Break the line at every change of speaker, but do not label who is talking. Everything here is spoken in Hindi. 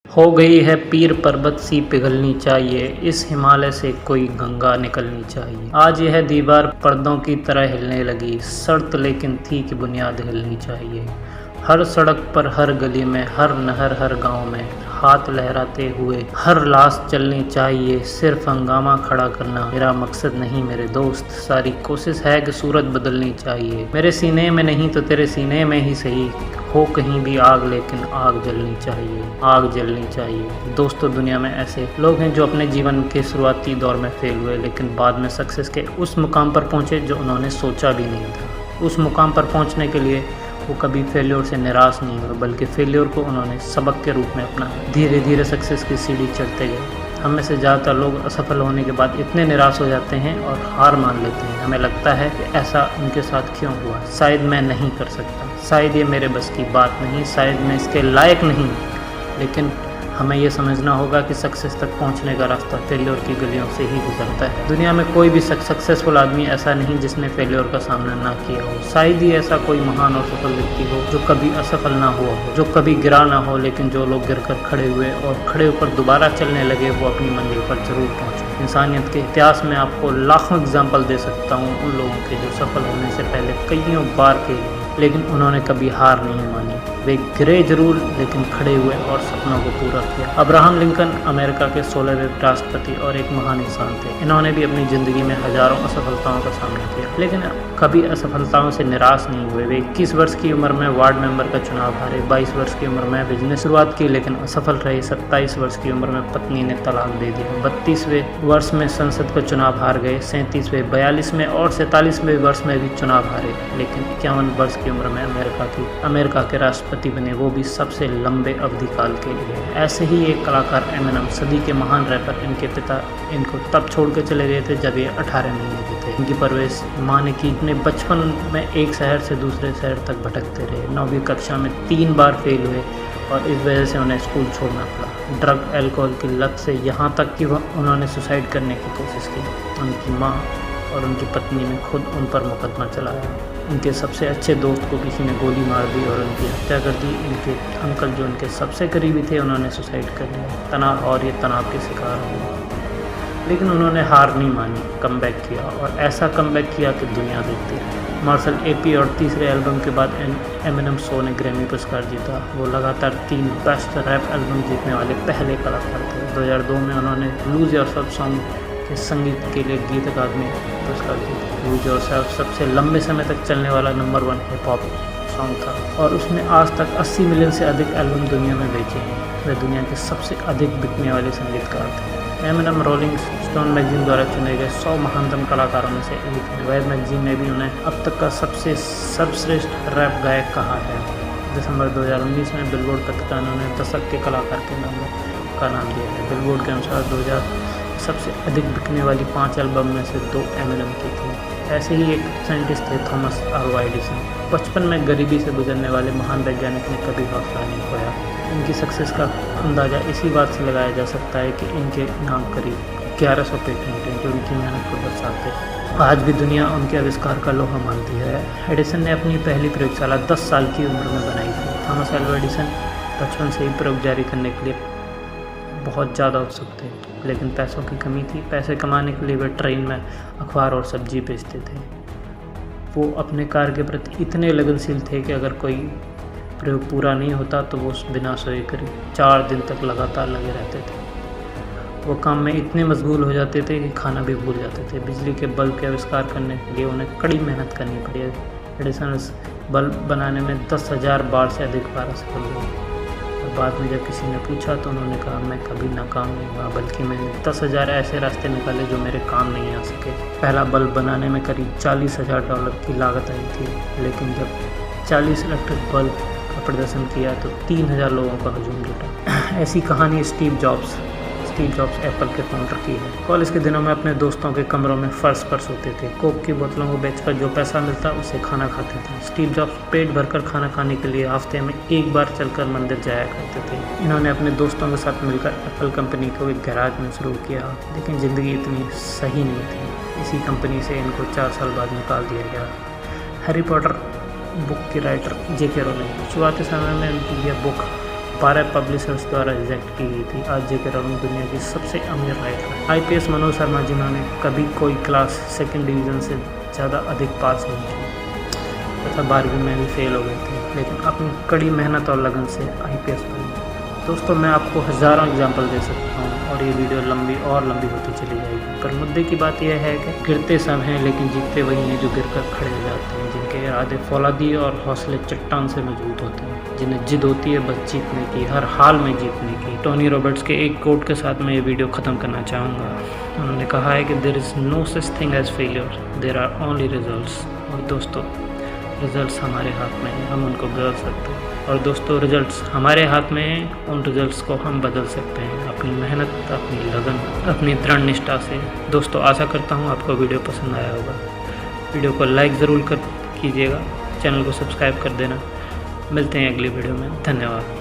हो गई है पीर पर्वत सी पिघलनी चाहिए, इस हिमालय से कोई गंगा निकलनी चाहिए। आज यह दीवार पर्दों की तरह हिलने लगी, शर्त लेकिन थी कि बुनियाद हिलनी चाहिए। हर सड़क पर, हर गली में, हर नहर, हर गांव में हाथ लहराते हुए हर लाश चलनी चाहिए। सिर्फ हंगामा खड़ा करना मेरा मकसद नहीं मेरे दोस्त, सारी कोशिश है कि सूरत बदलनी चाहिए। मेरे सीने में नहीं तो तेरे सीने में ही सही, हो कहीं भी आग लेकिन आग जलनी चाहिए, आग जलनी चाहिए। दोस्तों, दुनिया में ऐसे लोग हैं जो अपने जीवन के शुरुआती दौर में फेल हुए, लेकिन बाद में सक्सेस के उस मुकाम पर पहुंचे जो उन्होंने सोचा भी नहीं था। उस मुकाम पर पहुंचने के लिए वो कभी फेल्योर से निराश नहीं हुए, बल्कि फेल्योर को उन्होंने सबक के रूप में अपना धीरे धीरे सक्सेस की सीढ़ी चढ़ते गए। हम में से ज़्यादातर लोग असफल होने के बाद इतने निराश हो जाते हैं और हार मान लेते हैं। हमें लगता है कि ऐसा उनके साथ क्यों हुआ, शायद मैं नहीं कर सकता, शायद ये मेरे बस की बात नहीं, शायद मैं इसके लायक नहीं। लेकिन हमें ये समझना होगा कि सक्सेस तक पहुंचने का रास्ता फेल्योर की गलियों से ही गुजरता है। दुनिया में कोई भी सक्सेसफुल आदमी ऐसा नहीं जिसने फेल्योर का सामना ना किया हो। शायद ही ऐसा कोई महान और सफल व्यक्ति हो जो कभी असफल ना हुआ हो, जो कभी गिरा ना हो, लेकिन जो लोग गिरकर खड़े हुए और खड़े होकर दोबारा चलने लगे वो अपनी मंजिल पर जरूर पहुंचे। इंसानियत के इतिहास में आपको लाखों एग्जाम्पल दे सकता हूँ उन लोगों के जो सफल होने से पहले कईयों बार के लिए, लेकिन उन्होंने कभी हार नहीं मानी। वे गिरे जरूर, लेकिन खड़े हुए और सपनों को पूरा किया। अब्राहम लिंकन अमेरिका के 16वें राष्ट्रपति और एक महान इंसान थे। इन्होंने भी अपनी ज़िंदगी में हजारों असफलताओं का सामना किया, लेकिन कभी असफलताओं से निराश नहीं हुए। वे 21 वर्ष की उम्र में वार्ड मेंबर का चुनाव हारे, 22 वर्ष की उम्र में बिजनेस शुरुआत की लेकिन असफल रहे, 27 वर्ष की उम्र में पत्नी ने तलाक दे दिया, 32वें वर्ष में संसद का चुनाव हार गए, 37वें, 42वें और 47वें वर्ष में भी चुनाव हारे, लेकिन 51 वर्ष की उम्र में अमेरिका के राष्ट्रपति बने, वो भी सबसे लंबे अवधि काल के लिए। ऐसे ही एक कलाकार एमिनेम, सदी के महान रैपर, इनके पिता इनको तब छोड़ के चले गए थे जब ये 18 महीने के थे। इनकी परवरिश माँ ने की। अपने बचपन में एक शहर से दूसरे शहर तक भटकते रहे, 9वीं कक्षा में 3 बार फेल हुए और इस वजह से उन्हें स्कूल छोड़ना पड़ा। ड्रग एल्कोहल की लत से यहाँ तक कि उन्होंने सुसाइड करने की कोशिश की। उनकी माँ और उनकी पत्नी ने खुद उन पर मुकदमा चलाया। उनके सबसे अच्छे दोस्त को किसी ने गोली मार दी और उनकी हत्या कर दी। इनके अंकल जो उनके सबसे करीबी थे उन्होंने सुसाइड कर लिया। तनाव के शिकार हुए, लेकिन उन्होंने हार नहीं मानी, कमबैक किया और ऐसा कमबैक किया कि दुनिया देखती रही। मार्शल एपी और तीसरे एल्बम के बाद एमिनेम शो ने ग्रैमी पुरस्कार जीता। वो लगातार 3 बेस्ट रैप एल्बम जीतने वाले पहले कलाकार थे। 2002 में उन्होंने लूज योरसेल्फ सॉन्ग के संगीत के लिए गीत अकादमी पुरस्कार जीता। लूज योरसेल्फ सबसे लंबे समय तक चलने वाला नंबर 1 हिप हॉप सॉन्ग था और उसने आज तक 80 मिलियन से अधिक एल्बम दुनिया में बेचे हैं। वे दुनिया के सबसे अधिक बिकने वाले संगीतकार थे। एमिनेम रोलिंग स्टोन मैगजीन द्वारा चुने गए 100 महानतम कलाकारों में से एक है। वह मैगजीन ने भी उन्हें अब तक का सबसे सर्वश्रेष्ठ रैप गायक कहा है। दिसंबर 2019 में बिलबोर्ड पत्रिका ने उन्हें दशक के कलाकार के नाम दिया है। बिलबोर्ड के अनुसार 2000 सबसे अधिक बिकने वाली 5 एल्बम में से 2 एमिनेम की थी। ऐसे ही एक साइंटिस्ट थे थॉमस अल्वा एडिसन। बचपन में गरीबी से गुजरने वाले महान वैज्ञानिक ने कभी हौसला नहीं खोया। इनकी सक्सेस का अंदाज़ा इसी बात से लगाया जा सकता है कि इनके नाम करीब 1100 पेटेंट हैं जो उनकी मेहनत को दर्शाते हैं। आज भी दुनिया उनके आविष्कार का लोहा मानती है। एडिसन ने अपनी पहली प्रयोगशाला 10 साल की उम्र में बनाई थी। थॉमस अल्वा एडिसन बचपन से ही प्रयोग जारी करने के लिए बहुत ज़्यादा उत्सुक थे, लेकिन पैसों की कमी थी। पैसे कमाने के लिए वे ट्रेन में अखबार और सब्जी बेचते थे। वो अपने कार्य के प्रति इतने लगनशील थे कि अगर कोई प्रयोग पूरा नहीं होता तो वो बिना सोए करीब 4 दिन तक लगातार लगे रहते थे। वो काम में इतने मशगूल हो जाते थे कि खाना भी भूल जाते थे। बिजली के बल्ब के आविष्कार करने के लिए उन्हें कड़ी मेहनत करनी पड़ी। एडिसन बल्ब बनाने में 10,000 बार से अधिक बार असफल हुए और बाद में जब किसी ने पूछा तो उन्होंने कहा, मैं कभी नाकाम नहीं हुआ, बल्कि मैंने 10,000 ऐसे रास्ते निकाले जो मेरे काम नहीं आ सके। पहला बल्ब बनाने में करीब $40,000 की लागत आई थी, लेकिन जब 40 इलेक्ट्रिक बल्ब का प्रदर्शन किया तो 3,000 लोगों का हजूम जुटा। ऐसी कहानी स्टीव जॉब्स एप्पल के फाउंडर की है। कॉलेज के दिनों में अपने दोस्तों के कमरों में फर्श पर सोते थे। कोक की बोतलों को बेचकर जो पैसा मिलता उससे खाना खाते थे। स्टीव जॉब्स पेट भरकर खाना खाने के लिए हफ्ते में 1 बार चलकर मंदिर जाया करते थे। इन्होंने अपने दोस्तों के साथ मिलकर एप्पल कंपनी को एक गैराज में शुरू किया, लेकिन ज़िंदगी इतनी सही नहीं थी। इसी कंपनी से इनको 4 साल बाद निकाल दिया गया। हैरी पॉटर बुक की राइटर J.K. रोलिंग शुरुआती समय में उनकी यह बुक 12 पब्लिशर्स द्वारा रिजेक्ट की गई थी। आज जेके राउलिंग दुनिया की सबसे अमीर राइटर। IPS मनोज शर्मा जिन्होंने कभी कोई क्लास सेकंड डिवीज़न से ज़्यादा अधिक पास नहीं की तथा 12वीं में भी फेल हो गए थे, लेकिन अपनी कड़ी मेहनत और लगन से IPS बने। दोस्तों, मैं आपको हज़ारों एग्जाम्पल दे सकता हूँ और ये वीडियो लंबी होती चली जाएगी, पर मुद्दे की बात यह है कि गिरते सब हैं लेकिन जीतते वही हैं जो गिरकर खड़े हो जाते हैं, जिनके इरादे फौलादी और हौसले चट्टान से मजबूत होते हैं, जिन्हें जिद होती है बस जीतने की, हर हाल में जीतने की। टोनी रॉबर्ट्स के एक कोट के साथ मैं ये वीडियो ख़त्म करना चाहूँगा। उन्होंने कहा है कि there is no such thing as failure, there are only results. और दोस्तों, रिजल्ट्स हमारे हाथ में हैं, हम उनको बदल सकते हैं। और दोस्तों, रिजल्ट्स हमारे हाथ में हैं, उन रिजल्ट्स को हम बदल सकते हैं अपनी मेहनत, अपनी लगन, अपनी दृढ़ निष्ठा से। दोस्तों, आशा करता हूँ आपको वीडियो पसंद आया होगा। वीडियो को लाइक ज़रूर कीजिएगा, चैनल को सब्सक्राइब कर देना। मिलते हैं अगली वीडियो में। धन्यवाद।